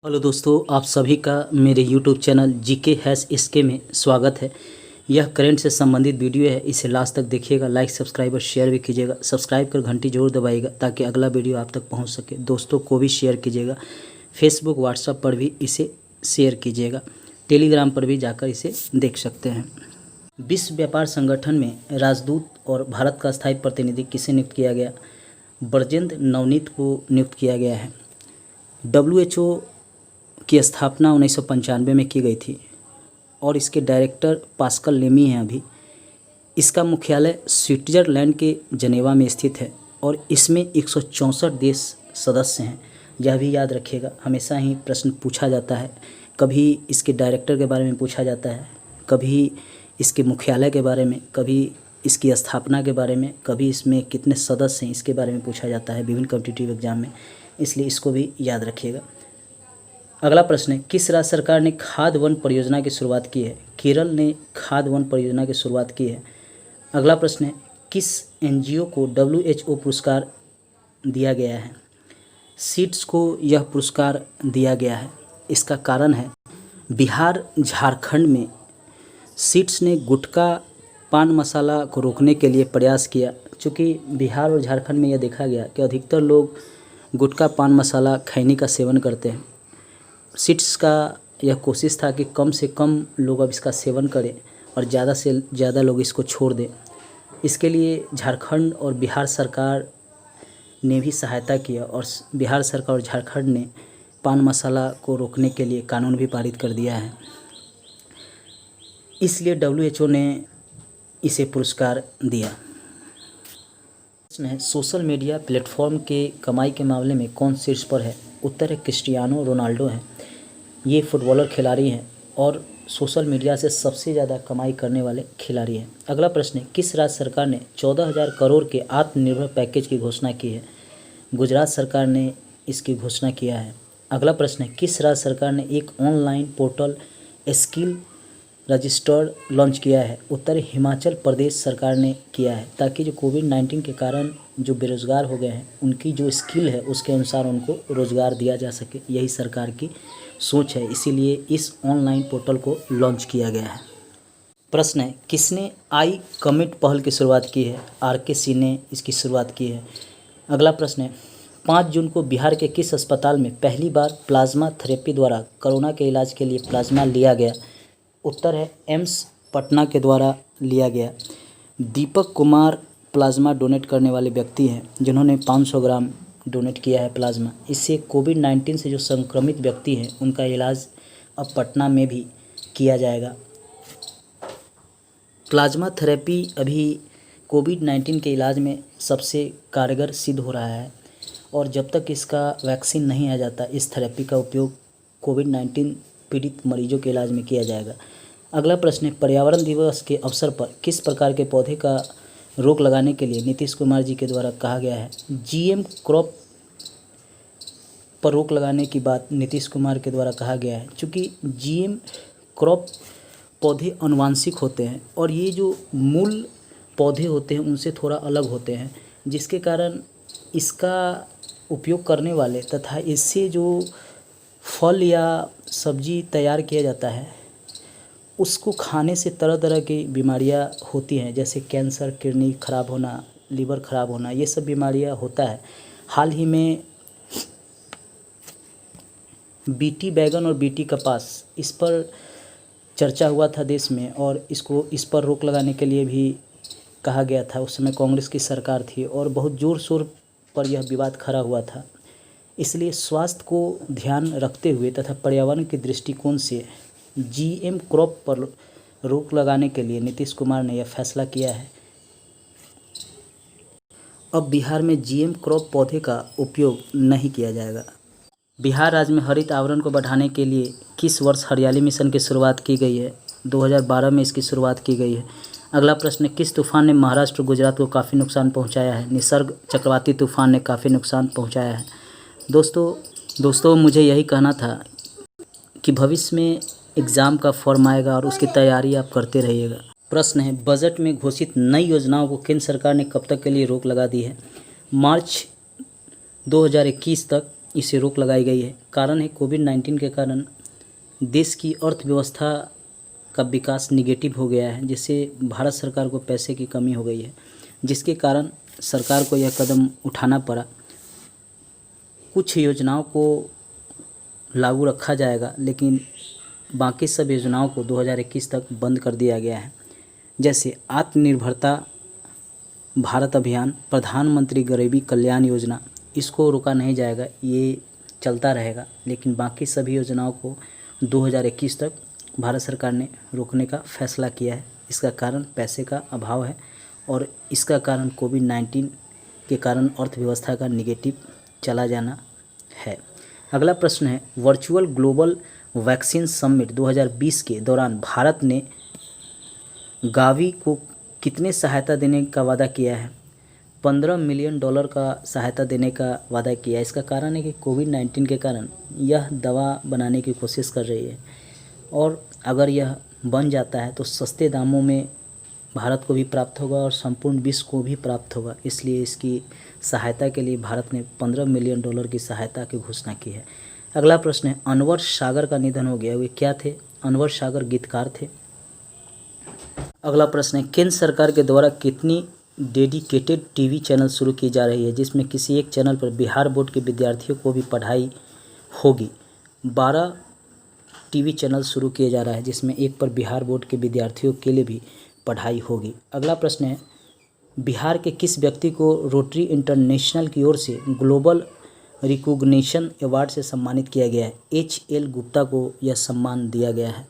Hello दोस्तों, आप सभी का मेरे यूट्यूब चैनल GK-SK में स्वागत है। यह करंट से संबंधित वीडियो है, इसे लास्ट तक देखिएगा। लाइक सब्सक्राइब और शेयर भी कीजिएगा। सब्सक्राइब कर घंटी जरूर दबाइएगा ताकि अगला वीडियो आप तक पहुंच सके। दोस्तों को भी शेयर कीजिएगा। फेसबुक व्हाट्सएप पर भी इसे शेयर कीजिएगा। टेलीग्राम पर भी जाकर इसे देख सकते हैं। विश्व व्यापार संगठन में राजदूत और भारत का स्थायी प्रतिनिधि किसे नियुक्त किया गया? ब्रजेंद्र नवनीत को नियुक्त किया गया है। WHO की स्थापना 1995 में की गई थी और इसके डायरेक्टर पास्कल लेमी हैं अभी। इसका मुख्यालय स्विट्ज़रलैंड के जनेवा में स्थित है और इसमें 164 देश सदस्य हैं। यह भी याद रखिएगा, हमेशा ही प्रश्न पूछा जाता है। कभी इसके डायरेक्टर के बारे में पूछा जाता है, कभी इसके मुख्यालय के बारे में, कभी इसकी स्थापना के बारे में, कभी इसमें कितने सदस्य हैं इसके बारे में पूछा जाता है विभिन्न कॉम्पिटिटिव एग्जाम में, इसलिए इसको भी याद रखिएगा। अगला प्रश्न है, किस राज्य सरकार ने खाद्य वन परियोजना की शुरुआत की है? केरल ने खाद्य वन परियोजना की शुरुआत की है। अगला प्रश्न है, किस NGO को WHO पुरस्कार दिया गया है? सीड्स को यह पुरस्कार दिया गया है। इसका कारण है बिहार झारखंड में सीड्स ने गुटखा पान मसाला को रोकने के लिए प्रयास किया। चूँकि बिहार और झारखंड में यह देखा गया कि अधिकतर लोग गुटखा पान मसाला खैनी का सेवन करते हैं। सीड्स का यह कोशिश था कि कम से कम लोग अब इसका सेवन करें और ज़्यादा से ज़्यादा लोग इसको छोड़ दें। इसके लिए झारखंड और बिहार सरकार ने भी सहायता किया और बिहार सरकार और झारखंड ने पान मसाला को रोकने के लिए कानून भी पारित कर दिया है। इसलिए WHO ने इसे पुरस्कार दिया। प्रश्न है, सोशल मीडिया प्लेटफॉर्म के कमाई के मामले में कौन शीर्ष पर है? उत्तर है क्रिस्टियानो रोनाल्डो हैं। ये फुटबॉलर खिलाड़ी हैं और सोशल मीडिया से सबसे ज़्यादा कमाई करने वाले खिलाड़ी हैं। अगला प्रश्न है, किस राज्य सरकार ने 14,000 करोड़ के आत्मनिर्भर पैकेज की घोषणा की है? गुजरात सरकार ने इसकी घोषणा किया है। अगला प्रश्न है, किस राज्य सरकार ने एक online portal skill register launch किया है? उत्तर हिमाचल प्रदेश सरकार ने किया है, ताकि जो कोविड-19 के कारण जो बेरोज़गार हो गए हैं उनकी जो स्किल है उसके अनुसार उनको रोज़गार दिया जा सके। यही सरकार की सोच है, इसीलिए इस ऑनलाइन पोर्टल को लॉन्च किया गया है। प्रश्न है, किसने आई कमिट पहल की शुरुआत की है? RK सिंह ने इसकी शुरुआत की है। अगला प्रश्न है, 5 जून को बिहार के किस अस्पताल में पहली बार प्लाज्मा थेरेपी द्वारा कोरोना के इलाज के लिए प्लाज्मा लिया गया? उत्तर है एम्स पटना के द्वारा लिया गया। दीपक कुमार प्लाज्मा डोनेट करने वाले व्यक्ति हैं जिन्होंने 500 ग्राम डोनेट किया है प्लाज्मा। इससे कोविड-19 से जो संक्रमित व्यक्ति हैं उनका इलाज अब पटना में भी किया जाएगा। प्लाज्मा थेरेपी अभी कोविड-19 के इलाज में सबसे कारगर सिद्ध हो रहा है और जब तक इसका वैक्सीन नहीं आ जाता इस थेरेपी का उपयोग कोविड-19 पीड़ित मरीजों के इलाज में किया जाएगा। अगला प्रश्न है, पर्यावरण दिवस के अवसर पर किस प्रकार के पौधे का रोक लगाने के लिए नीतीश कुमार जी के द्वारा कहा गया है? GM क्रॉप पर रोक लगाने की बात नीतीश कुमार के द्वारा कहा गया है। चूँकि GM क्रॉप पौधे आनुवांशिक होते हैं और ये जो मूल पौधे होते हैं उनसे थोड़ा अलग होते हैं, जिसके कारण इसका उपयोग करने वाले तथा इससे जो फल या सब्जी तैयार किया जाता है उसको खाने से तरह तरह की बीमारियां होती हैं, जैसे कैंसर, किडनी खराब होना, लीवर खराब होना, ये सब बीमारियां होता है। हाल ही में BT बैगन और BT कपास इस पर चर्चा हुआ था देश में और इस पर रोक लगाने के लिए भी कहा गया था। उस समय कांग्रेस की सरकार थी और बहुत ज़ोर शोर पर यह विवाद खड़ा हुआ था। इसलिए स्वास्थ्य को ध्यान रखते हुए तथा पर्यावरण के दृष्टिकोण से GM क्रॉप पर रोक लगाने के लिए नीतीश कुमार ने यह फैसला किया है। अब बिहार में GM क्रॉप पौधे का उपयोग नहीं किया जाएगा। बिहार राज्य में हरित आवरण को बढ़ाने के लिए किस वर्ष हरियाली मिशन की शुरुआत की गई है? 2012 में इसकी शुरुआत की गई है। अगला प्रश्न, किस तूफान ने महाराष्ट्र और गुजरात को काफ़ी नुकसान पहुंचाया है? निसर्ग चक्रवाती तूफान ने काफ़ी नुकसान पहुंचाया है। दोस्तों मुझे यही कहना था कि भविष्य में एग्ज़ाम का फॉर्म आएगा और उसकी तैयारी आप करते रहिएगा। प्रश्न है, बजट में घोषित नई योजनाओं को केंद्र सरकार ने कब तक के लिए रोक लगा दी है? मार्च 2021 तक इसे रोक लगाई गई है। कारण है कोविड-19 के कारण देश की अर्थव्यवस्था का विकास निगेटिव हो गया है, जिससे भारत सरकार को पैसे की कमी हो गई है, जिसके कारण सरकार को यह कदम उठाना पड़ा। कुछ योजनाओं को लागू रखा जाएगा, लेकिन बाकी सब योजनाओं को 2021 तक बंद कर दिया गया है। जैसे आत्मनिर्भरता भारत अभियान, प्रधानमंत्री गरीबी कल्याण योजना, इसको रोका नहीं जाएगा, ये चलता रहेगा। लेकिन बाकी सभी योजनाओं को 2021 तक भारत सरकार ने रोकने का फैसला किया है। इसका कारण पैसे का अभाव है और इसका कारण कोविड-19 के कारण अर्थव्यवस्था का निगेटिव चला जाना है। अगला प्रश्न है, वर्चुअल ग्लोबल वैक्सीन समिट 2020 के दौरान भारत ने गावी को कितने सहायता देने का वादा किया है? $15 मिलियन का सहायता देने का वादा किया है। इसका कारण है कि कोविड-19 के कारण यह दवा बनाने की कोशिश कर रही है और अगर यह बन जाता है तो सस्ते दामों में भारत को भी प्राप्त होगा और संपूर्ण विश्व को भी प्राप्त होगा। इसलिए इसकी सहायता के लिए भारत ने $15 मिलियन की सहायता की घोषणा की है। अगला प्रश्न है, अनवर सागर का निधन हो गया, वे क्या थे? अनवर सागर गीतकार थे। अगला प्रश्न है, केंद्र सरकार के द्वारा कितनी डेडिकेटेड टीवी चैनल शुरू की जा रही है, जिसमें किसी एक चैनल पर बिहार बोर्ड के विद्यार्थियों को भी पढ़ाई होगी? 12 टीवी चैनल शुरू किए जा रहा है, जिसमें एक पर बिहार बोर्ड के विद्यार्थियों के लिए भी पढ़ाई होगी। अगला प्रश्न है, बिहार के किस व्यक्ति को रोटरी इंटरनेशनल की ओर से ग्लोबल रिकॉग्निशन अवार्ड से सम्मानित किया गया है? HL गुप्ता को यह सम्मान दिया गया है।